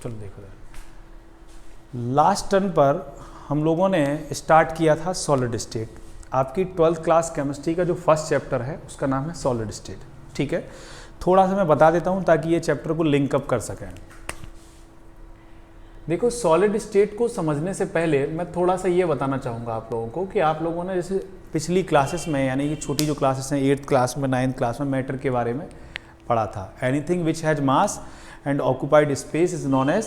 चलो देखो, last turn पर हम लोगों ने स्टार्ट किया था सॉलिड स्टेट। आपकी 12th क्लास केमिस्ट्री का जो फर्स्ट चैप्टर है उसका नाम है सॉलिड स्टेट। ठीक है, थोड़ा सा मैं बता देता हूं ताकि ये चैप्टर को लिंक अप कर सकें। देखो, सॉलिड स्टेट को समझने से पहले मैं थोड़ा सा ये बताना चाहूँगा आप लोगों को कि आप लोगों ने जैसे पिछली क्लासेस में, यानी कि छोटी जो क्लासेस हैं 8th क्लास में 9th क्लास में मैटर के बारे में पढ़ा था। Anything which has mass and occupied space is known as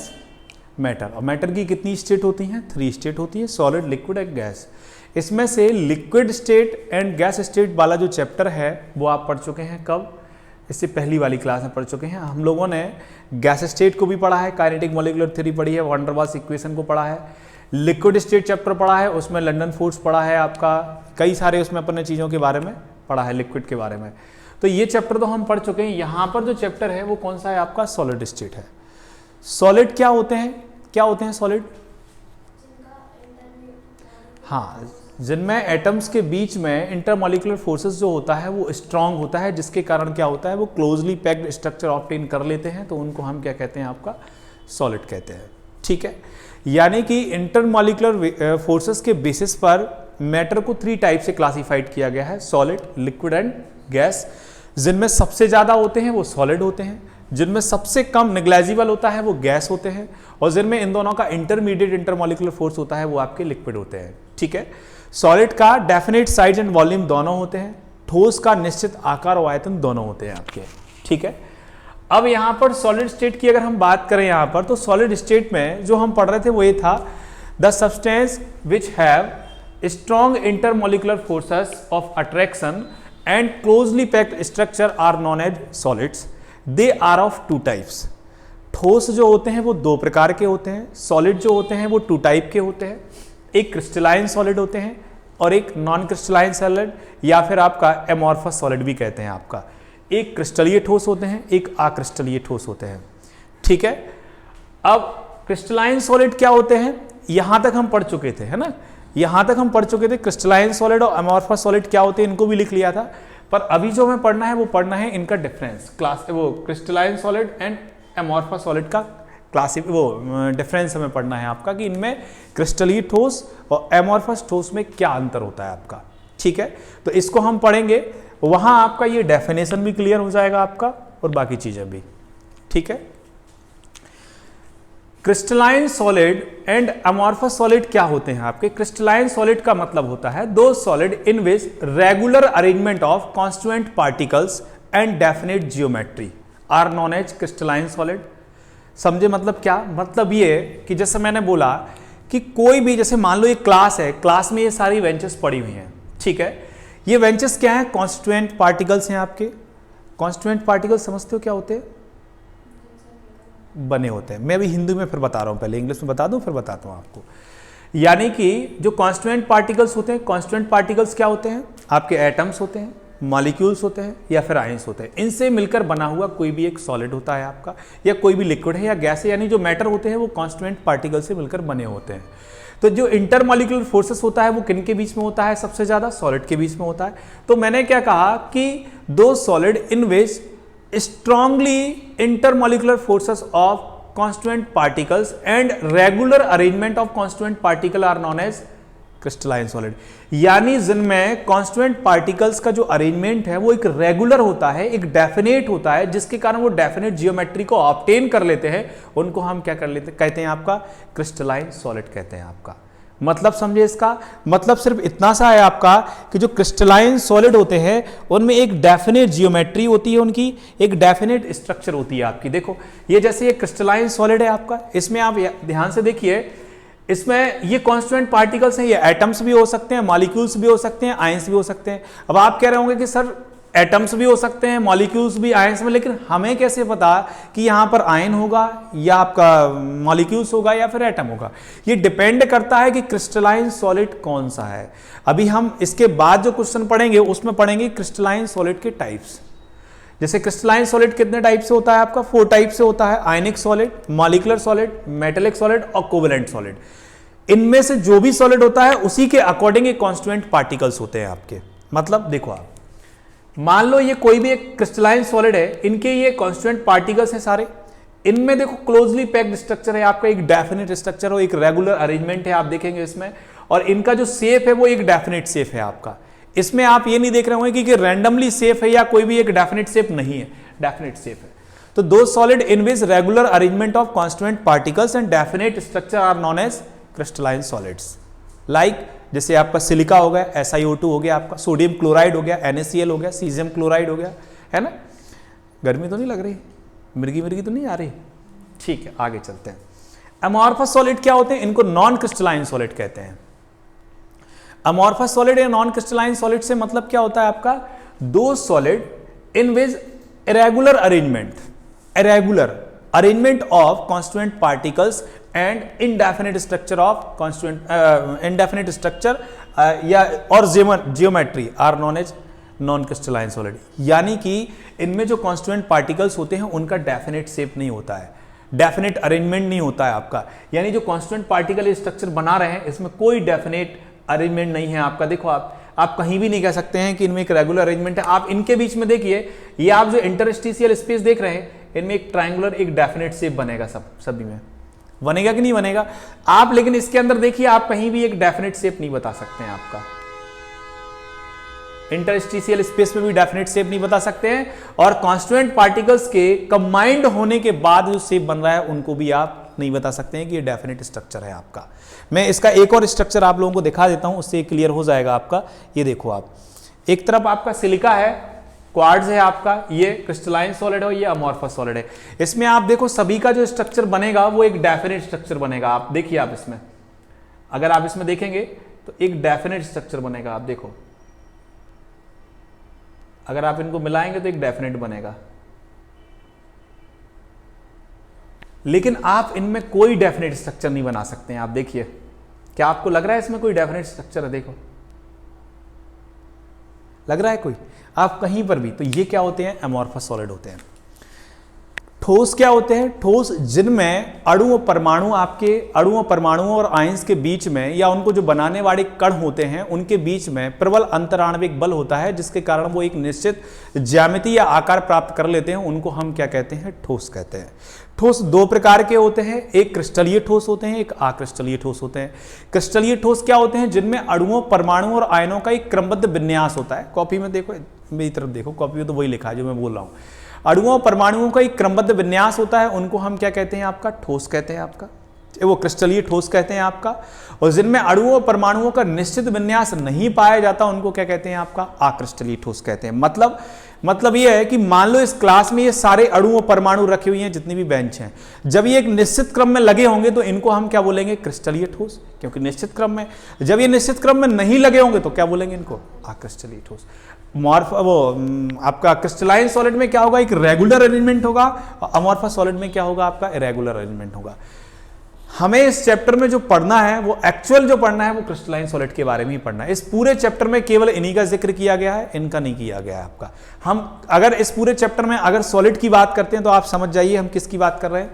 matter. और मैटर की कितनी स्टेट होती हैं? 3 स्टेट होती है, सॉलिड, लिक्विड एंड गैस। इसमें से liquid state and gas state वाला जो चैप्टर है वो आप पढ़ चुके हैं। कब? इससे पहली वाली क्लास में पढ़ चुके हैं। हम लोगों ने गैस स्टेट को भी पढ़ा है, काइनेटिक मॉलिक्यूलर थ्योरी पढ़ी है, वैन डर वाल्स इक्वेशन को पढ़ा है, लिक्विड स्टेट चैप्टर पढ़ा है, उसमें लंदन फोर्स पढ़ा है आपका, कई सारे उसमें अपने चीज़ों के बारे में पढ़ा है, लिक्विड के बारे में। तो ये चैप्टर तो हम पढ़ चुके हैं। यहाँ पर जो चैप्टर है वो कौन सा है? आपका सॉलिड स्टेट है। सॉलिड क्या होते हैं? क्या होते हैं सॉलिड? हाँ, जिनमें एटम्स के बीच में इंटरमॉलिक्यूलर फोर्सेस जो होता है वो स्ट्रांग होता है, जिसके कारण क्या होता है, वो क्लोजली पैक्ड स्ट्रक्चर ऑब्टेन कर लेते हैं, तो उनको हम क्या कहते हैं? आपका सॉलिड कहते हैं। ठीक है, यानी कि इंटरमॉलिक्यूलर फोर्सेस के बेसिस पर मैटर को 3 टाइप से क्लासिफाइड किया गया है, सॉलिड, लिक्विड एंड गैस। जिनमें सबसे ज़्यादा होते हैं वो सॉलिड होते हैं, जिनमें सबसे कम नेग्लेजिबल होता है वो गैस होते हैं, और जिनमें इन दोनों का इंटरमीडिएट इंटरमॉलिक्यूलर फोर्स होता है वो आपके लिक्विड होते हैं। ठीक है, सॉलिड का डेफिनेट साइज एंड वॉल्यूम दोनों होते हैं, ठोस का निश्चित आकार और आयतन दोनों होते हैं आपके। ठीक है, अब यहां पर सॉलिड स्टेट की अगर हम बात करें यहां पर, तो सॉलिड स्टेट में जो हम पढ़ रहे थे वो ये था, the substance which have strong intermolecular forces of attraction and closely packed structure are known as solids. They are of 2 types. ठोस जो होते हैं वो 2 प्रकार के होते हैं, सॉलिड जो होते हैं वो 2 टाइप के होते हैं। एक क्रिस्टलाइन सॉलिड होते हैं और एक नॉन क्रिस्टलाइन सॉलिड, या फिर आपका एमॉर्फस सॉलिड भी कहते हैं आपका। एक क्रिस्टलीय ठोस होते हैं, एक अक्रिस्टलीय ठोस होते हैं। ठीक है, अब क्रिस्टलाइन सॉलिड क्या होते हैं यहां तक हम पढ़ चुके थे, है ना, यहां तक हम पढ़ चुके थे। क्रिस्टलाइन सॉलिड और एमॉर्फस सॉलिड क्या होते हैं इनको भी लिख लिया था, पर अभी जो हमें पढ़ना है वो पढ़ना है इनका डिफरेंस, क्लास वो crystalline solid and amorphous solid का क्लासिक वो डिफरेंस हमें पढ़ना है आपका, कि इनमें क्रिस्टलीय ठोस और एमॉर्फस ठोस में क्या अंतर होता है आपका। ठीक है, तो इसको हम पढ़ेंगे, वहां आपका ये डेफिनेशन भी क्लियर हो जाएगा आपका और बाकी चीजें भी। ठीक है, crystalline solid and amorphous solid क्या होते हैं आपके? क्रिस्टलाइन सॉलिड का मतलब होता है the solid in which regular arrangement of constituent particles and definite geometry are known as crystalline solid. समझे मतलब क्या? मतलब ये कि जैसे मैंने बोला कि कोई भी, जैसे मान लो ये क्लास है, क्लास में ये सारी बेंचेस पड़ी हुई हैं। ठीक है, ये बेंचेस क्या है? कॉन्स्टिट्यूएंट पार्टिकल्स हैं आपके। कॉन्स्टिट्यूएंट पार्टिकल्स समझते हो क्या होते हैं? बने होते हैं। मैं अभी हिंदी में फिर बता रहा हूं, पहले इंग्लिश में बता दूं फिर बताता हूं आपको। यानी कि जो कॉन्स्टिट्यूएंट पार्टिकल्स होते हैं, कॉन्स्टिट्यूएंट पार्टिकल्स क्या होते हैं? आपके एटम्स होते हैं, मॉलिक्यूल्स होते हैं या फिर आयंस होते हैं। इनसे मिलकर बना हुआ कोई भी एक सॉलिड होता है आपका, या कोई भी लिक्विड है या गैस है, यानी जो मैटर होते हैं वो कॉन्स्टिट्यूएंट पार्टिकल से मिलकर बने होते हैं। तो जो इंटरमॉलिक्यूलर फोर्सेस होता है वो किन के बीच में होता है? सबसे ज्यादा सॉलिड के बीच में होता है। तो मैंने क्या कहा कि दो solid in which strongly intermolecular forces of constituent particles and regular arrangement of constituent particle are known as crystalline solid। यानी जिनमें constituent particles का जो अरेंजमेंट है वो एक रेगुलर होता है, एक डेफिनेट होता है, जिसके कारण वो डेफिनेट जियोमेट्री को ऑब्टेन कर लेते हैं, उनको हम क्या कर लेते कहते हैं? आपका क्रिस्टलाइन सॉलिड कहते हैं आपका। मतलब समझे इसका? मतलब सिर्फ इतना सा है आपका कि जो क्रिस्टलाइन सॉलिड होते हैं उनमें एक डेफिनेट जियोमेट्री होती है, उनकी एक डेफिनेट स्ट्रक्चर होती है आपकी। देखो, ये जैसे ये क्रिस्टलाइन सॉलिड है आपका, इसमें आप ध्यान से देखिए, इसमें ये कॉन्स्टिट्यूएंट पार्टिकल्स हैं, ये एटम्स भी हो सकते हैं, मॉलिक्यूल्स भी हो सकते हैं, आयंस भी हो सकते हैं। अब आप कह रहे होंगे कि सर एटम्स भी हो सकते हैं, मॉलिक्यूल्स भी, आयंस में, लेकिन हमें कैसे पता कि यहां पर आयन होगा या आपका मॉलिक्यूल्स होगा या फिर एटम होगा? ये डिपेंड करता है कि क्रिस्टलाइन सॉलिड कौन सा है। अभी हम इसके बाद जो क्वेश्चन पढ़ेंगे उसमें पढ़ेंगे क्रिस्टलाइन सॉलिड के टाइप्स। जैसे क्रिस्टलाइन सॉलिड कितने टाइप से होता है आपका? 4 टाइप से होता है, आयनिक solid, molecular solid, metallic solid और कोवेलेंट सॉलिड। इनमें से जो भी सॉलिड होता है उसी के अकॉर्डिंग ये कॉन्स्टिट्यूएंट पार्टिकल्स होते हैं आपके। मतलब देखो, आप मान लो ये कोई भी एक क्रिस्टलाइन सॉलिड है, इनके ये कॉन्स्टिट्यूएंट पार्टिकल्स हैं सारे, इनमें देखो क्लोजली पैक्ड स्ट्रक्चर है आपका, एक डेफिनेट स्ट्रक्चर हो, एक रेगुलर अरेंजमेंट है आप देखेंगे इसमें, और इनका जो शेप है वो एक डेफिनेट शेप है आपका। इसमें आप ये नहीं देख रहे होंगे कि रैंडमली शेप है या कोई भी एक डेफिनेट शेप नहीं है, डेफिनेट शेप है। तो the solid in which regular arrangement of constituent particles and definite structure are known as crystalline solids. Like जैसे आपका सिलिका हो गया, SiO2 हो गया, आपका सोडियम क्लोराइड हो गया, NaCl हो गया, सीजियम क्लोराइड हो गया, है ना। गर्मी तो नहीं लग रही, मिर्गी मिर्गी तो नहीं आ रही, ठीक है आगे चलते हैं। अमॉर्फस सॉलिड क्या होते हैं, इनको नॉन क्रिस्टलाइन सॉलिड कहते हैं। अमॉर्फस सॉलिड या नॉन क्रिस्टलाइन सॉलिड से मतलब क्या होता है आपका, the solid in which irregular arrangement of constituent particles and indefinite structure of constituent indefinite structure या और geometry are known as non crystalline solid. यानी कि इनमें जो कॉन्स्टिट्यूएंट पार्टिकल्स होते हैं उनका डेफिनेट शेप नहीं होता है, डेफिनेट अरेंजमेंट नहीं होता है आपका। यानी जो कॉन्स्टिट्यूएंट पार्टिकल स्ट्रक्चर बना रहे हैं इसमें कोई डेफिनेट अरेंजमेंट नहीं है आपका। देखो आप कहीं भी नहीं कह सकते हैं कि इनमें एक रेगुलर अरेंजमेंट है। आप इनके बीच में देखिए, ये आप जो इंटरस्टिशियल स्पेस देख रहे हैं इनमें एक ट्रायंगुलर एक डेफिनेट शेप बनेगा, सभी में बनेगा कि नहीं बनेगा आप, लेकिन इसके अंदर देखिए आप कहीं भी एक डेफिनेट शेप नहीं बता सकते हैं आपका। इंटरस्टिशियल स्पेस में भी डेफिनेट शेप नहीं बता सकते हैं, और कॉन्स्टिट्यूएंट पार्टिकल्स के कंबाइंड होने के बाद जो शेप बन रहा है उनको भी आप नहीं बता सकते हैं कि ये डेफिनेट स्ट्रक्चर है आपका। मैं इसका एक और स्ट्रक्चर आप लोगों को दिखा देता हूं, उससे क्लियर हो जाएगा आपका। ये देखो आप, एक तरफ आपका सिलिका है, क्वार्ट्ज है आपका, ये क्रिस्टलाइन सॉलिड है, ये अमॉर्फस सॉलिड है। इसमें आप देखो सभी का जो स्ट्रक्चर बनेगा वो एक डेफिनेट स्ट्रक्चर बनेगा। आप देखिए, आप इसमें अगर आप इसमें देखेंगे तो एक डेफिनेट स्ट्रक्चर बनेगा। आप देखो, अगर आप इनको मिलाएंगे तो एक डेफिनेट बनेगा, लेकिन आप इनमें कोई डेफिनेट स्ट्रक्चर नहीं बना सकते हैं। आप देखिए, क्या आपको लग रहा है इसमें कोई डेफिनेट स्ट्रक्चर है? देखो, लग रहा है कोई? आप कहीं पर भी, तो ये क्या होते हैं? अमॉर्फस सॉलिड होते हैं। ठोस क्या होते हैं? ठोस जिनमें अणु और परमाणुओं और आयंस के बीच में, या उनको जो बनाने वाले कण होते हैं उनके बीच में प्रबल अंतराण्विक बल होता है, जिसके कारण वो एक निश्चित ज्यामिति या आकार प्राप्त कर लेते हैं। उनको हम क्या कहते हैं? ठोस कहते हैं। ठोस दो प्रकार के होते हैं, एक क्रिस्टलीय ठोस होते हैं, एक अक्रिस्टलीय ठोस होते हैं। क्रिस्टलीय ठोस क्या होते हैं? जिनमें अणुओं, परमाणुओं और आयनों का एक क्रमबद्ध विन्यास होता है। कॉपी में देखो, मेरी तरफ देखो, कॉपी में तो वही लिखा है जो मैं बोल रहा हूं। अणुओं, परमाणुओं का एक क्रमबद्ध विन्यास होता है, उनको हम क्या कहते हैं? आपका ठोस कहते हैं, आपका वो क्रिस्टलीय ठोस कहते हैं आपका। और जिनमें अणुओं, परमाणुओं का निश्चित विन्यास नहीं पाया जाता उनको क्या कहते हैं? आपका अक्रिस्टलीय ठोस कहते हैं। मतलब ये है कि मान लो इस क्लास में ये सारे अणु और परमाणु रखे हुए हैं, जितनी भी बेंच हैं, जब ये एक निश्चित क्रम में लगे होंगे तो इनको हम क्या बोलेंगे? क्रिस्टलीय ठोस, क्योंकि निश्चित क्रम में। जब ये निश्चित क्रम में नहीं लगे होंगे तो क्या बोलेंगे? इनको अक्रिस्टलीय ठोस। आपका क्रिस्टलाइन सॉलिड में क्या होगा? एक रेगुलर अरेंजमेंट होगा, और अमॉर्फस सॉलिड में क्या होगा? आपका इरेगुलर अरेंजमेंट होगा। हमें इस चैप्टर में जो पढ़ना है, वो एक्चुअल जो पढ़ना है वो क्रिस्टलाइन सॉलिड के बारे में ही पढ़ना है। इस पूरे चैप्टर में केवल इन्हीं का जिक्र किया गया है, इनका नहीं किया गया है आपका। हम अगर इस पूरे चैप्टर में अगर सॉलिड की बात करते हैं तो आप समझ जाइए हम किसकी बात कर रहे हैं?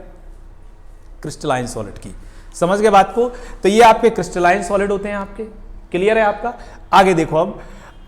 क्रिस्टलाइन सॉलिड की। समझ गए बात को? तो ये आपके क्रिस्टलाइन सॉलिड होते हैं आपके। क्लियर है आपका? आगे देखो, अब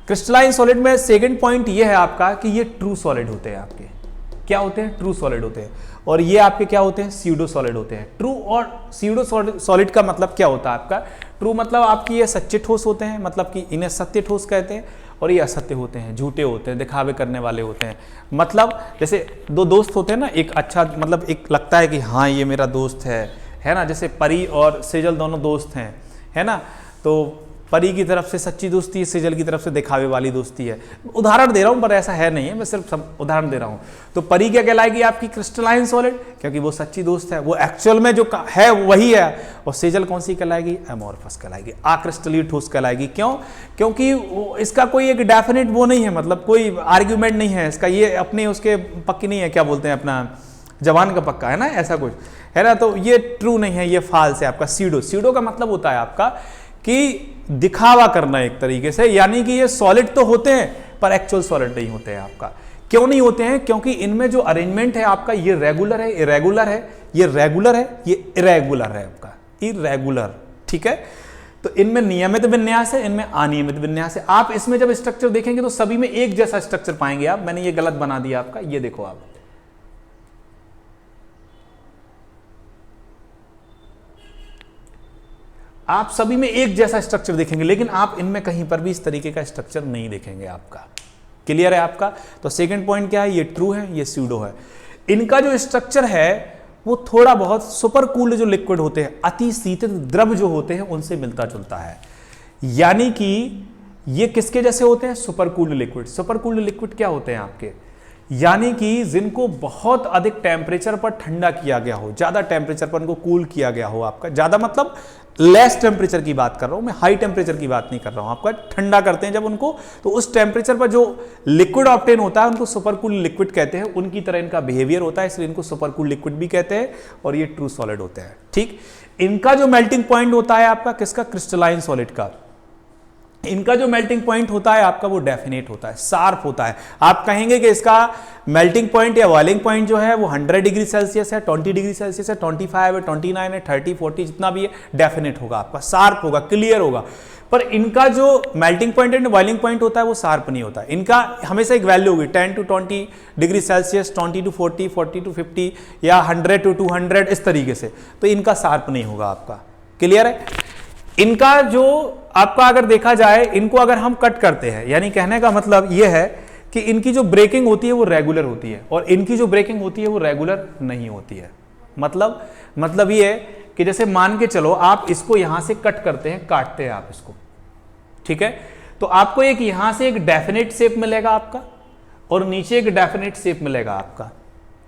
क्रिस्टलाइन सॉलिड में सेकंड पॉइंट ये है आपका कि ये ट्रू सॉलिड होते हैं आपके। क्या होते हैं? ट्रू सॉलिड होते हैं। और ये आपके क्या होते हैं? स्यूडो सॉलिड होते हैं। ट्रू और स्यूडो सॉलिड का मतलब क्या होता है आपका? ट्रू मतलब आपकी ये सच्चे ठोस होते हैं, मतलब कि इन्हें सत्य ठोस कहते हैं, और ये असत्य होते हैं, झूठे होते हैं, दिखावे करने वाले होते हैं। मतलब जैसे दो दोस्त होते हैं ना, एक अच्छा, मतलब एक लगता है कि हाँ ये मेरा दोस्त है ना। जैसे परी और सेजल दोनों दोस्त हैं, है ना। तो परी की तरफ से सच्ची दोस्ती है, सेजल की तरफ से दिखावे वाली दोस्ती है। उदाहरण दे रहा हूं, पर ऐसा है नहीं है, मैं सिर्फ उदाहरण दे रहा हूं। तो परी क्या कहलाएगी? आपकी क्रिस्टलाइन सॉलिड, क्योंकि वो सच्ची दोस्त है, वो एक्चुअल में जो है वही है। और सेजल कौन सी कहलाएगी? अमॉर्फस कहलाएगी, अक्रिस्टलीय ठोस कहलाएगी। क्यों? क्योंकि इसका कोई एक डेफिनेट वो नहीं है, मतलब कोई आर्ग्यूमेंट नहीं है इसका, ये अपने उसके पक्की नहीं है, क्या बोलते हैं अपना, जवान का पक्का है ना, ऐसा कुछ है ना। तो ये ट्रू नहीं है, ये फाल्स है आपका। स्यूडो का मतलब होता है आपका कि दिखावा करना एक तरीके से, यानी कि ये सॉलिड तो होते हैं पर एक्चुअल सॉलिड नहीं होते हैं आपका। क्यों नहीं होते हैं? क्योंकि इनमें जो अरेंजमेंट है आपका, ये रेगुलर है, इरेगुलर है, ये रेगुलर है, ये इरेगुलर है आपका, इरेगुलर। ठीक है, तो इनमें नियमित विन्यास है, इनमें अनियमित विन्यास है। आप इसमें जब स्ट्रक्चर देखेंगे तो सभी में एक जैसा स्ट्रक्चर पाएंगे आप। मैंने ये गलत बना दिया आपका, ये देखो आप, आप सभी में एक जैसा स्ट्रक्चर देखेंगे, लेकिन आप इनमें कहीं पर भी इस तरीके का स्ट्रक्चर नहीं देखेंगे आपका। क्लियर है आपका? तो सेकंड पॉइंट क्या है, ये ट्रू है, ये स्यूडो है। इनका जो स्ट्रक्चर है वो थोड़ा बहुत सुपर कूल्ड जो लिक्विड होते हैं, अति शीतल द्रव जो होते हैं, उनसे मिलता जुलता है। यानी कि ये किसके जैसे होते हैं, super cooled liquid. Super cooled liquid क्या होते हैं आपके, यानी कि जिनको बहुत अधिक टेम्परेचर पर ठंडा किया गया हो, ज्यादा टेम्परेचर पर उनको कूल किया गया हो। आपका ज्यादा मतलब लेस टेम्परेचर की बात कर रहा हूं मैं, हाई टेम्परेचर की बात नहीं कर रहा हूं। आपका ठंडा करते हैं जब उनको, तो उस टेम्परेचर पर जो लिक्विड ऑब्टेन होता है उनको सुपर कूल लिक्विड कहते हैं। उनकी तरह इनका बिहेवियर होता है, इसलिए इनको सुपर कूल लिक्विड भी कहते हैं, और ये ट्रू सॉलिड होते हैं। ठीक, इनका जो मेल्टिंग पॉइंट होता है आपका किसका, क्रिस्टलाइन सॉलिड का, इनका जो मेल्टिंग पॉइंट होता है आपका वो डेफिनेट होता है, शार्प होता है। आप कहेंगे कि इसका मेल्टिंग पॉइंट या बॉइलिंग पॉइंट जो है वो 100 डिग्री सेल्सियस है, 20 डिग्री सेल्सियस है, 25 है, 29 है, 30, 40 जितना भी है, डेफिनेट होगा आपका, शार्प होगा, क्लियर होगा। पर इनका जो melting point and boiling point होता है वो शार्प नहीं होता। इनका हमेशा एक वैल्यू होगी 10 to 20 degree Celsius, 20 to 40, 40 to 50 या 100 to 200 इस तरीके से, तो इनका शार्प नहीं होगा आपका। क्लियर है? इनका जो आपका अगर देखा जाए, इनको अगर हम कट करते हैं, यानी कहने का मतलब यह है कि इनकी जो ब्रेकिंग होती है वो रेगुलर होती है, और इनकी जो ब्रेकिंग होती है वो रेगुलर नहीं होती है। मतलब ये है कि जैसे मान के चलो आप इसको यहां से कट करते हैं, काटते हैं आप इसको, ठीक है, तो आपको एक यहां से एक डेफिनेट शेप मिलेगा आपका, और नीचे एक डेफिनेट शेप मिलेगा आपका,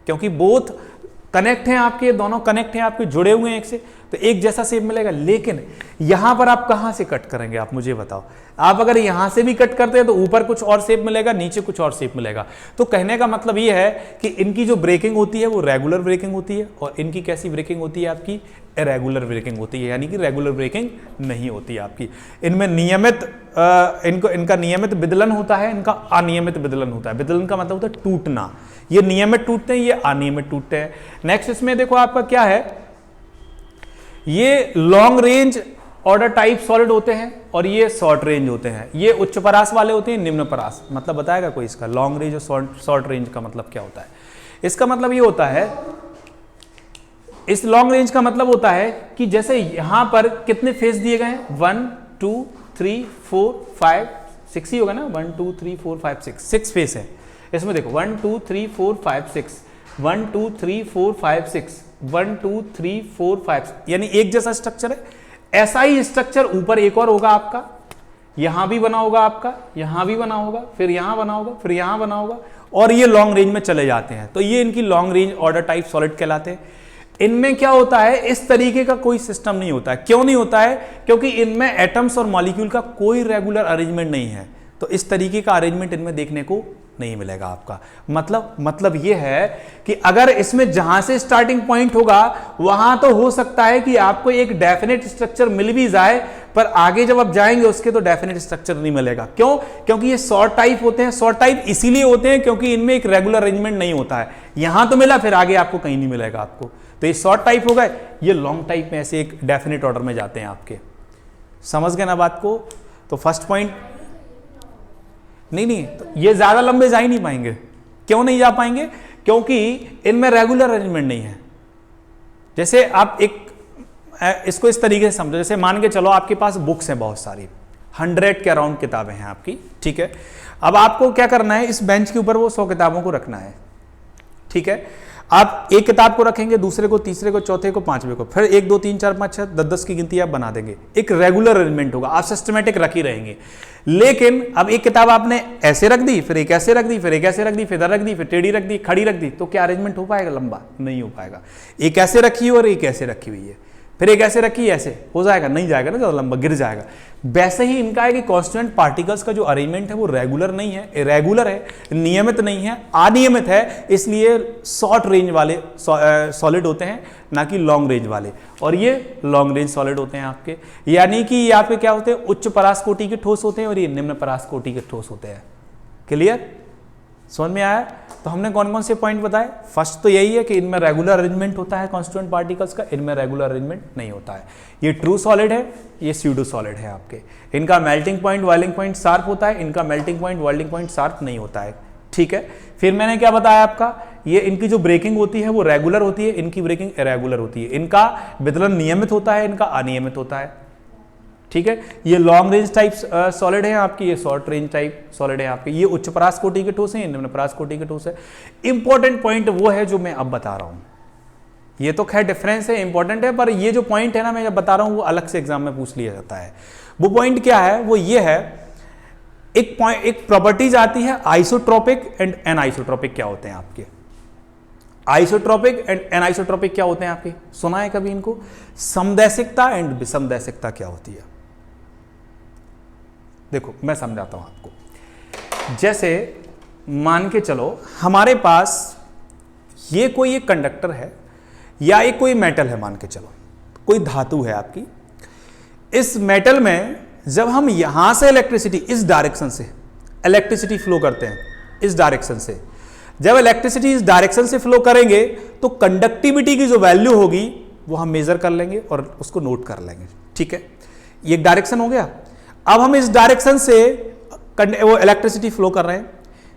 क्योंकि बोथ कनेक्ट हैं आपके, दोनों कनेक्ट हैं आपके, जुड़े हुए हैं एक से, तो एक जैसा शेप मिलेगा। लेकिन यहां पर आप कहां से कट करेंगे, आप मुझे बताओ। आप अगर यहां से भी कट करते हैं तो ऊपर कुछ और शेप मिलेगा, नीचे कुछ और शेप मिलेगा। तो कहने का मतलब यह है कि इनकी जो ब्रेकिंग होती है वो रेगुलर ब्रेकिंग होती है, और इनकी कैसी ब्रेकिंग होती है आपकी, इरेगुलर ब्रेकिंग होती है, यानी कि रेगुलर ब्रेकिंग नहीं होती है आपकी। इनमें नियमित इनका नियमित विदलन होता है, इनका अनियमित विदलन होता है। विदलन का मतलब होता है टूटना, ये नियमित टूटते हैं, ये अनियमित टूटते हैं। नेक्स्ट इसमें देखो आपका क्या है, ये long range order type solid होते हैं, और ये शॉर्ट रेंज होते हैं। ये उच्च परास वाले होते हैं, निम्न परास। मतलब बताएगा कोई इसका लॉन्ग रेंज और शॉर्ट रेंज का मतलब क्या होता है? इसका मतलब ये होता है, इस लॉन्ग रेंज का मतलब होता है कि जैसे यहां पर कितने फेज दिए गए हैं, 1 2 3 4 5 6 ही होगा ना, 1 2 3 4 5 6 फेज है इसमें। देखो 1 2 3 4 5 6, 1 2 3 4 5 6, 1 2 3 4 5, यानी एक जैसा स्ट्रक्चर है। ऐसा ही स्ट्रक्चर ऊपर एक और होगा आपका, यहां भी बना होगा आपका, यहां भी बना होगा, फिर यहां बना होगा, फिर यहां बना होगा, और ये लॉन्ग रेंज में चले जाते हैं। तो ये इनकी long range order type solid कहलाते हैं। इनमें क्या होता है, इस तरीके का कोई सिस्टम नहीं होता है। क्यों नहीं होता है? क्योंकि इनमें एटम्स और मॉलिक्यूल का कोई रेगुलर अरेंजमेंट नहीं है, तो इस तरीके का अरेंजमेंट इनमें देखने को नहीं मिलेगा आपका। मतलब यह है कि अगर इसमें जहां से स्टार्टिंग पॉइंट होगा वहां तो हो सकता है कि आपको एक डेफिनेट स्ट्रक्चर मिल भी जाए, पर आगे जब आप जाएंगे उसके तो डेफिनेट स्ट्रक्चर नहीं मिलेगा। क्यों? क्योंकि ये शॉर्ट टाइप होते हैं। शॉर्ट टाइप इसीलिए होते हैं क्योंकि इनमें एक रेगुलर अरेंजमेंट नहीं होता है। यहां तो मिला, फिर आगे आपको कहीं नहीं मिलेगा आपको, तो ये शॉर्ट टाइप हो गए। ये लॉन्ग टाइप में ऐसे एक डेफिनेट ऑर्डर में जाते हैं आपके। समझ गए ना बात को? तो फर्स्ट पॉइंट नहीं, तो ये ज्यादा लंबे जा ही नहीं पाएंगे। क्यों नहीं जा पाएंगे? क्योंकि इनमें रेगुलर अरेंजमेंट नहीं है। जैसे आप इसको इस तरीके से समझो, जैसे मान के चलो आपके पास बुक्स हैं बहुत सारी, 100 के अराउंड किताबें हैं आपकी, ठीक है। अब आपको क्या करना है, इस बेंच के ऊपर वो 100 किताबों को रखना है, ठीक है। आप एक किताब को रखेंगे, दूसरे को, तीसरे को, चौथे को, पांचवें को, फिर 1 2 3 4 5 6 10 10 की गिनती आप बना देंगे। एक रेगुलर अरेंजमेंट होगा, आप सिस्टमेटिक रख ही रहेंगे। लेकिन अब एक किताब आपने ऐसे रख दी, फिर एक ऐसे रख दी, फिर एक ऐसे रख दी, फिर इधर रख दी, फिर टेढ़ी रख दी, खड़ी रख दी, तो क्या अरेंजमेंट हो पाएगा? लंबा नहीं हो पाएगा। एक ऐसे रखी है और एक ऐसे रखी हुई है, फिर एक ऐसे रखी, ऐसे हो जाएगा? नहीं जाएगा ना, ज्यादा लंबा गिर जाएगा। वैसे ही इनका है कि कांस्टेंट पार्टिकल्स का जो अरेंजमेंट है वो रेगुलर नहीं है, इरेगुलर है, नियमित नहीं है, अनियमित है। इसलिए शॉर्ट रेंज वाले सॉलिड होते हैं, ना कि लॉन्ग रेंज वाले। और ये लॉन्ग रेंज सॉलिड होते हैं आपके, यानी कि यहाँ पे क्या होते हैं, उच्च परास कोटि के ठोस होते हैं और ये निम्न परास कोटि के ठोस होते हैं। क्लियर? समझ में आया? तो हमने कौन कौन से पॉइंट बताए? फर्स्ट तो यही है कि इनमें रेगुलर अरेंजमेंट होता है कांस्टिट्यूएंट पार्टिकल्स का, इनमें रेगुलर अरेंजमेंट नहीं होता है। ये ट्रू सॉलिड है, ये स्यूडो सॉलिड है आपके। इनका melting point boiling point sharp होता है, इनका melting point boiling point sharp नहीं होता है, ठीक है। फिर मैंने क्या बताया आपका, ये इनकी जो ब्रेकिंग होती है वो रेगुलर होती है, इनकी ब्रेकिंग इरेगुलर होती है। इनका विदलन नियमित होता है, इनका अनियमित होता है, ठीक है, ये लॉन्ग रेंज टाइप सॉलिड है आपकी, ये शॉर्ट रेंज टाइप सॉलिड है आपके, ये उच्च परास कोटि के ठोस है, निम्न परास कोटि के ठोस है। इंपॉर्टेंट पॉइंट वो है जो मैं अब बता रहा हूं, ये तो खैर डिफरेंस है, इंपॉर्टेंट है, पर ये जो पॉइंट है ना मैं जब बता रहा हूं वो अलग से एग्जाम में पूछ लिया जाता है। वो पॉइंट क्या है, वो ये है, एक प्रॉपर्टीज आती है आइसोट्रोपिक एंड एनाइसोट्रोपिक क्या होते हैं आपके। आइसोट्रोपिक एंड एनाइसोट्रोपिक क्या होते हैं आपके, सुना है कभी इनको। समदैशिकता एंड विषमदैशिकता क्या होती है, देखो मैं समझाता हूं आपको। जैसे मान के चलो हमारे पास ये कोई एक कंडक्टर है या एक कोई मेटल है, मान के चलो कोई धातु है आपकी। इस मेटल में जब हम यहां से इलेक्ट्रिसिटी इस डायरेक्शन से इलेक्ट्रिसिटी फ्लो करते हैं, इस डायरेक्शन से जब इलेक्ट्रिसिटी इस डायरेक्शन से फ्लो करेंगे तो कंडक्टिविटी की जो वैल्यू होगी वो हम मेजर कर लेंगे और उसको नोट कर लेंगे, ठीक है। ये एक डायरेक्शन हो गया। अब हम इस डायरेक्शन से वो इलेक्ट्रिसिटी फ्लो कर रहे हैं,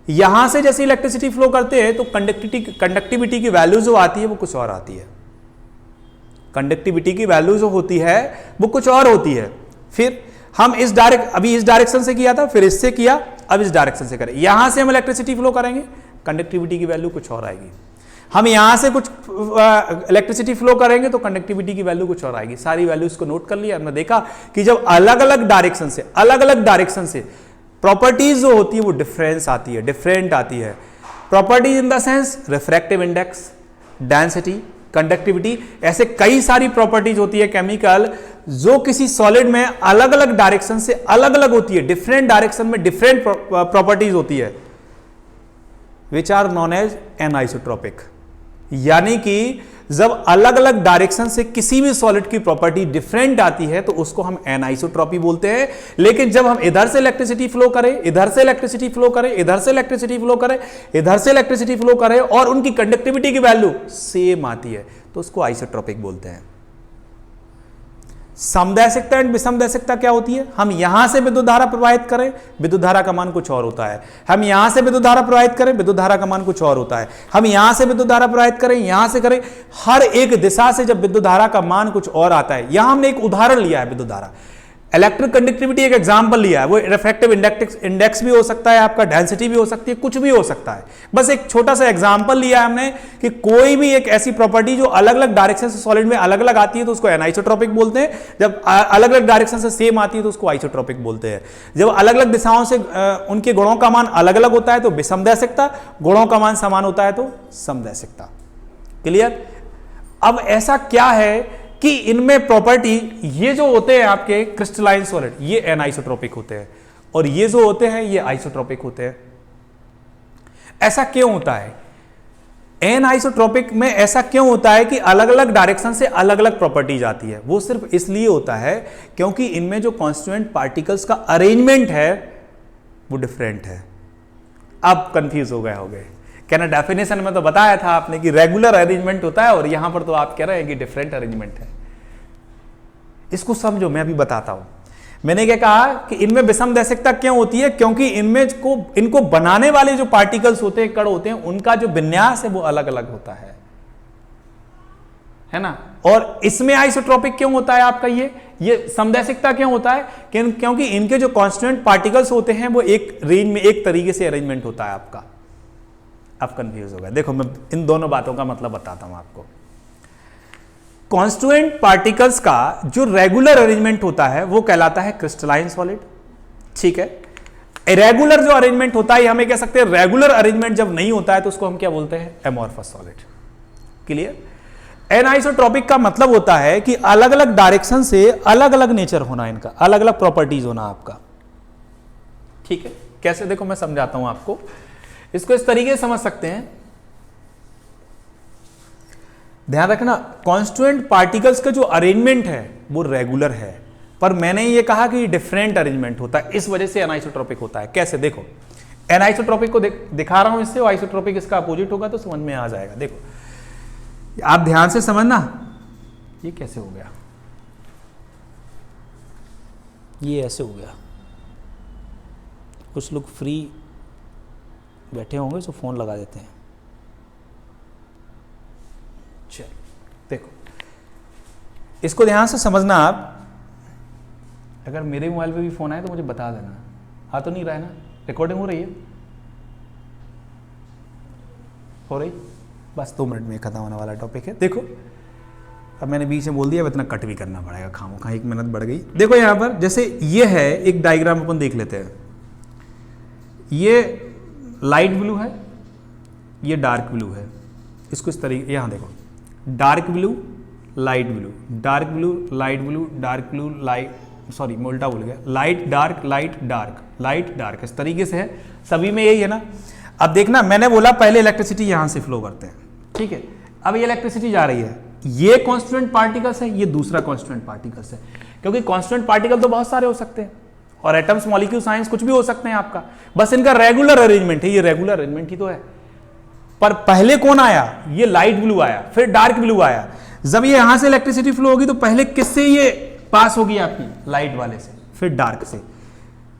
यहां से जैसे इलेक्ट्रिसिटी फ्लो करते हैं तो कंडक्टिविटी की वैल्यू जो आती है वो कुछ और आती है। कंडक्टिविटी की वैल्यू जो होती है वो कुछ और होती है। फिर हम अभी इस डायरेक्शन से किया था, फिर इससे किया, अब इस डायरेक्शन से करें, यहां से हम इलेक्ट्रिसिटी फ्लो करेंगे, कंडक्टिविटी की वैल्यू कुछ और आएगी। हम यहां से कुछ इलेक्ट्रिसिटी फ्लो करेंगे तो कंडक्टिविटी की वैल्यू कुछ और आएगी। सारी वैल्यूज को नोट कर लिया। हमने देखा कि जब अलग अलग डायरेक्शन से प्रॉपर्टीज जो होती है वो डिफरेंट आती है। Properties in the sense refractive index, density, conductivity, ऐसे कई सारी प्रॉपर्टीज होती है केमिकल जो किसी सॉलिड में अलग अलग डायरेक्शन से अलग अलग होती है, डिफरेंट डायरेक्शन में डिफरेंट प्रॉपर्टीज होती है, which are known as anisotropic. यानी कि जब अलग अलग डायरेक्शन से किसी भी सॉलिड की प्रॉपर्टी डिफरेंट आती है तो उसको हम एनाइसोट्रॉपी बोलते हैं। लेकिन जब हम इधर से इलेक्ट्रिसिटी फ्लो करें, इधर से इलेक्ट्रिसिटी फ्लो करें, इधर से इलेक्ट्रिसिटी फ्लो करें, इधर से इलेक्ट्रिसिटी फ्लो करें और उनकी कंडक्टिविटी की वैल्यू सेम आती है तो उसको आइसोट्रोपिक बोलते हैं। समदैशिकता एंड विषमदैशिकता क्या होती है, हम यहां से विद्युत धारा प्रवाहित करें, विद्युत धारा का मान कुछ और होता है। हम यहां से विद्युत धारा प्रवाहित करें, विद्युत धारा का मान कुछ और होता है। हम यहां से विद्युत धारा प्रवाहित करें, यहां से करें, हर एक दिशा से जब विद्युत धारा का मान कुछ और आता है। यहां हमने एक उदाहरण लिया है, विद्युत धारा, इलेक्ट्रिक कंडक्टिविटी एक एग्जांपल लिया है। वो रिफ्रैक्टिव इंडेक्स भी हो सकता है आपका, डेंसिटी भी हो सकती है, कुछ भी हो सकता है। बस एक छोटा सा एग्जांपल लिया है हमने कि कोई भी एक ऐसी प्रॉपर्टी जो अलग अलग डायरेक्शन से सॉलिड में अलग अलग आती है तो उसको एनाइसोट्रोपिक बोलते हैं। जब अलग अलग डायरेक्शन से सेम आती है तो उसको आइसोट्रोपिक बोलते हैं। जब अलग अलग दिशाओं से उनके गुणों का मान अलग अलग होता है तो विषमदैशिकता, गुणों का मान समान होता है तो समदैशिकता। क्लियर। अब ऐसा क्या है कि इनमें प्रॉपर्टी, ये जो होते हैं आपके क्रिस्टलाइन सॉलिड ये एनाइसोट्रोपिक होते हैं और ये जो होते हैं ये आइसोट्रोपिक होते हैं। ऐसा क्यों होता है? एनाइसोट्रोपिक में ऐसा क्यों होता है कि अलग अलग डायरेक्शन से अलग अलग प्रॉपर्टीज आती है? वो सिर्फ इसलिए होता है क्योंकि इनमें जो कॉन्स्टिट्यूएंट पार्टिकल्स का अरेंजमेंट है वो डिफरेंट है। अब कंफ्यूज हो गए होंगे, कहना डेफिनेशन में तो बताया था आपने कि रेगुलर अरेंजमेंट होता है और यहां पर तो आप कह रहे हैं कि डिफरेंट अरेंजमेंट है। इसको समझो, मैं अभी बताता हूं। मैंने क्या कहा कि इनमें विषमदैशिकता क्यों होती है? क्योंकि इनको बनाने वाले जो पार्टिकल्स होते हैं, कण होते हैं, उनका जो विन्यास है वो अलग अलग होता है ना। और इसमें आइसोट्रोपिक क्यों होता है आपका? ये समदैशिकता क्यों होता है? क्योंकि इनके जो कॉन्स्टिट्यूएंट पार्टिकल्स होते हैं वो एक रेंज में एक तरीके से अरेंजमेंट होता है आपका। अब कंफ्यूज हो गया। देखो मैं इन दोनों बातों का मतलब बताता हूं आपको। कॉन्स्टिट्यूएंट पार्टिकल्स का जो रेगुलर अरेंजमेंट होता है वो कहलाता है क्रिस्टलाइन सॉलिड, ठीक है। इरेगुलर जो अरेंजमेंट होता है हमें कह सकते हैं, रेगुलर अरेंजमेंट जब नहीं होता है तो उसको हम क्या बोलते हैं? Amorphous solid. क्लियर। एनाइसोट्रोपिक का मतलब होता है कि अलग अलग डायरेक्शन से अलग अलग नेचर होना, इनका अलग अलग प्रॉपर्टीज होना आपका, ठीक है। कैसे? देखो मैं समझाता हूं आपको। इसको इस तरीके से समझ सकते हैं, ध्यान रखना, कॉन्स्टिट्यूएंट पार्टिकल्स का जो अरेंजमेंट है वो रेगुलर है, पर मैंने ये कहा कि डिफरेंट अरेंजमेंट होता है, इस वजह से एनाइसोट्रोपिक होता है। कैसे? देखो एनाइसोट्रोपिक को दिखा रहा हूं इससे, और आइसोट्रोपिक इसका अपोजिट होगा तो समझ में आ जाएगा। देखो आप ध्यान से समझना, ये कैसे हो गया, ये ऐसे हो गया। कुछ लोग फ्री बैठे होंगे तो फोन लगा देते हैं। चलो देखो, इसको ध्यान से समझना आप। अगर मेरे मोबाइल पे भी फ़ोन आए तो मुझे बता देना। आ तो नहीं रहा है ना? रिकॉर्डिंग हो रही है? हो रही? बस 2 मिनट में ख़त्म होने वाला टॉपिक है। देखो अब मैंने बीच में बोल दिया, अब इतना कट भी करना पड़ेगा, खामोखा 1 मिनट बढ़ गई। देखो यहाँ पर जैसे ये है एक डायग्राम अपन देख लेते हैं। ये लाइट ब्लू है, ये डार्क ब्लू है। इसको इस तरीके, यहाँ देखो, dark blue light blue, dark blue light blue, dark blue light, sorry मैं उल्टा बोल गया, light dark light dark light dark, इस तरीके से है। सभी में यही है ना। अब देखना, मैंने बोला पहले इलेक्ट्रिसिटी यहां से फ्लो करते हैं, ठीक है। अब ये इलेक्ट्रिसिटी जा रही है, ये कांस्टेंट पार्टिकल्स है, ये दूसरा कांस्टेंट पार्टिकल्स है, क्योंकि कांस्टेंट पार्टिकल तो बहुत सारे हो सकते हैं और एटम्स मॉलिक्यूल साइंस कुछ भी हो सकते हैं आपका, बस इनका रेगुलर अरेंजमेंट है। ये रेगुलर अरेंजमेंट ही तो है। पर पहले कौन आया? ये लाइट ब्लू आया, फिर डार्क ब्लू आया। जब ये यहां से इलेक्ट्रिसिटी फ्लो होगी तो पहले किससे ये पास होगी? आपकी लाइट वाले से, फिर डार्क से।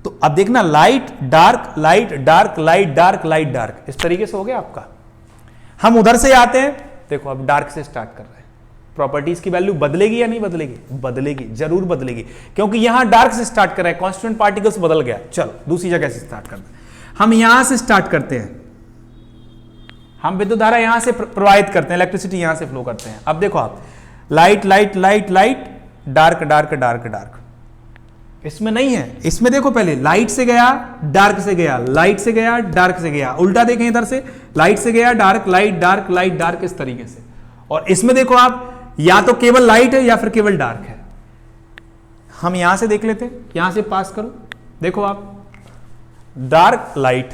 तो अब देखना, light dark light dark light dark light dark, इस तरीके से हो गया आपका। हम उधर से आते हैं, देखो अब डार्क से स्टार्ट कर रहे हैं। प्रॉपर्टीज की वैल्यू बदलेगी या नहीं बदलेगी? बदलेगी, जरूर बदलेगी, क्योंकि यहां डार्क से स्टार्ट कर रहे हैं, कांस्टेंट पार्टिकल्स बदल गया। चलो दूसरी जगह से स्टार्ट करते हैं। हम यहां से स्टार्ट करते हैं, हम विद्युत धारा यहां से प्रवाहित करते हैं, इलेक्ट्रिसिटी यहां से फ्लो करते हैं। अब देखो आप, light light light light, dark dark dark dark, इसमें नहीं है। इसमें देखो, पहले लाइट से गया, डार्क से गया, लाइट से गया, डार्क से गया। उल्टा देखें इधर से, लाइट से गया, डार्क लाइट डार्क, इस तरीके से। और इसमें देखो आप, या तो केवल लाइट है या फिर केवल डार्क है। हम यहां से देख लेते हैं, यहां से पास करो, देखो आप, डार्क लाइट,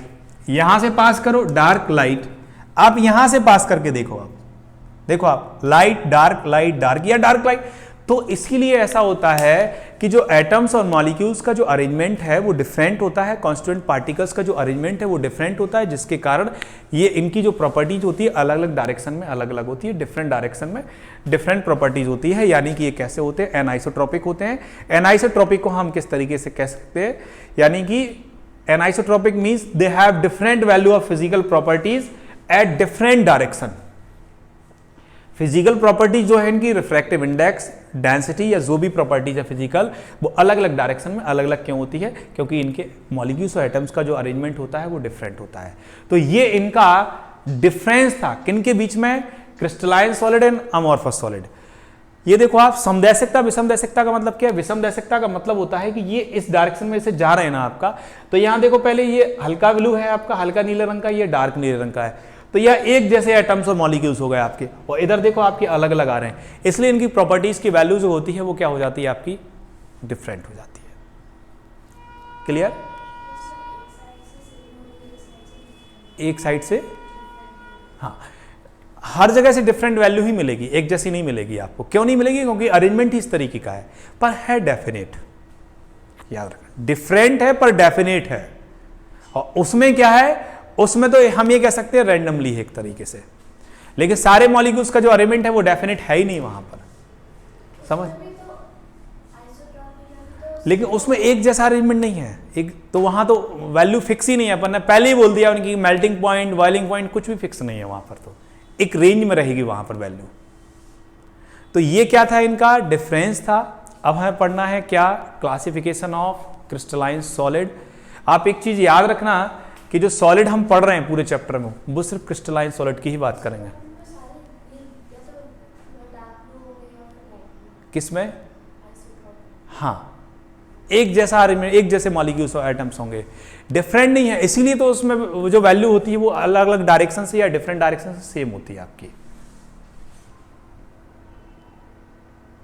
यहां से पास करो, डार्क लाइट। आप यहां से पास करके देखो आप, देखो आप, लाइट डार्क या डार्क लाइट। तो इसके लिए ऐसा होता है कि जो एटम्स और मॉलिक्यूल्स का जो अरेंजमेंट है वो डिफरेंट होता है, कांस्टेंट पार्टिकल्स का जो अरेंजमेंट है वो डिफरेंट होता है, जिसके कारण ये इनकी जो प्रॉपर्टीज होती है अलग अलग डायरेक्शन में अलग अलग होती है, डिफरेंट डायरेक्शन में डिफरेंट प्रॉपर्टीज होती है। यानी कि ये कैसे होते हैं? एनाइसोट्रॉपिक होते हैं। एनाइसोट्रॉपिक को हम किस तरीके से कह सकते हैं? यानी कि anisotropic means they have different value of physical properties at different direction. Physical properties जो है इनकी, रिफ्रैक्टिव इंडेक्स, डेंसिटी या जो भी प्रॉपर्टीज है फिजिकल, वो अलग अलग डायरेक्शन में अलग अलग क्यों होती है? क्योंकि इनके मॉलिक्यूल्स और एटम्स का जो अरेंजमेंट होता है वो डिफरेंट होता है। तो ये इनका डिफरेंस था किनके बीच में? Crystalline solid and amorphous solid. ये देखो आप, समदैशिकता विषमदैशिकता का मतलब क्या है? विषमदैशिकता का मतलब होता है कि ये इस डायरेक्शन में से जा रहे हैं ना आपका। तो यहां देखो, पहले ये हल्का ब्लू है आपका, हल्का नीले रंग का, ये डार्क नीले रंग का है। तो यह एक जैसे एटम्स और मॉलिक्यूल्स हो गए आपके, और इधर देखो आपके अलग अलग आ रहे हैं, इसलिए इनकी प्रॉपर्टीज की वैल्यू जो होती है वो क्या हो जाती है? आपकी डिफरेंट हो जाती है। क्लियर? एक साइड से, हाँ, हर जगह से डिफरेंट वैल्यू ही मिलेगी, एक जैसी नहीं मिलेगी आपको। क्यों नहीं मिलेगी? क्योंकि अरेंजमेंट ही इस तरीके का है, पर है डेफिनेट। याद रखना, डिफरेंट है पर डेफिनेट है। और उसमें क्या है? उसमें तो हम ये कह सकते हैं रैंडमली है एक तरीके से, लेकिन सारे मॉलिक्यूल्स का जो अरेंजमेंट है वो डेफिनेट है ही नहीं वहां पर, समझ? लेकिन उसमें एक जैसा अरेंजमेंट नहीं है, एक तो वहां तो वैल्यू फिक्स ही नहीं है। अपन ने पहले ही बोल दिया उनकी, मेल्टिंग पॉइंट, बॉइलिंग पॉइंट कुछ भी फिक्स नहीं है वहां पर, तो एक रेंज में रहेगी वहां पर वैल्यू। तो ये क्या था? इनका डिफरेंस था। अब हमें पढ़ना है क्या? Classification of crystalline solid. आप एक चीज याद रखना कि जो सॉलिड हम पढ़ रहे हैं पूरे चैप्टर में, वो सिर्फ क्रिस्टलाइन सॉलिड की ही बात करेंगे। किसमें? हाँ, एक जैसा अरेंजमेंट, एक जैसे मॉलिक्यूल्स और एटम्स होंगे, डिफरेंट नहीं है। इसीलिए तो उसमें जो वैल्यू होती है वो अलग अलग डायरेक्शन से या डिफरेंट डायरेक्शन से सेम होती है आपकी।